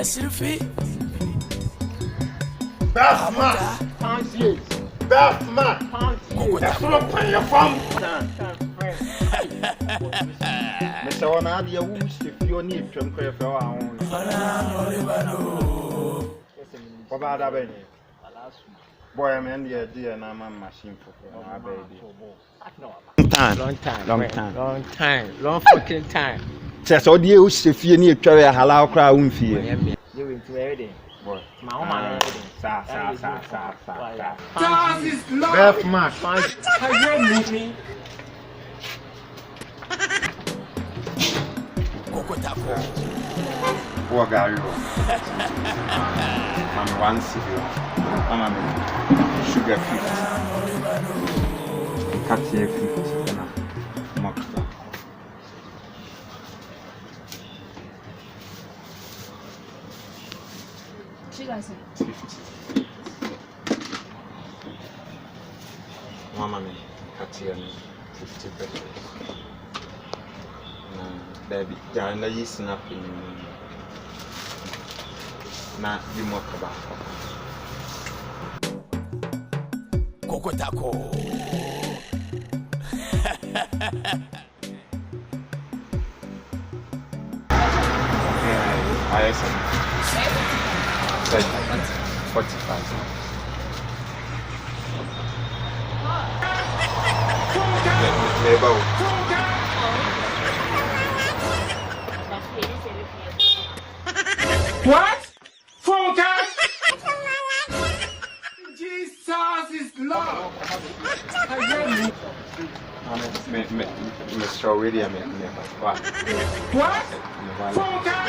Sylvie. Bafma. Bafma. That's what I'm playing from. Mr. Onadia, who is if you need to pray for our own? What about that baby? Boy, I'm in the idea and I'm a machine for our baby. Long time. Long fucking time. Says all you if you need to carry a halal crowd fear. You into everything. Boy, My sa. Charles is love. Bafma. Can you meet me? Poor Gary. I'm one civil. I'm a sugar 50. Cut here 50. And a mock that. She does it. 50. Mama, cut here 50 pesos. Baby, Jana is snapping. Not be more tobacco. Coco taco. I said 45. What? Focus! Jesus is love. Mr. William, what? What? Focus!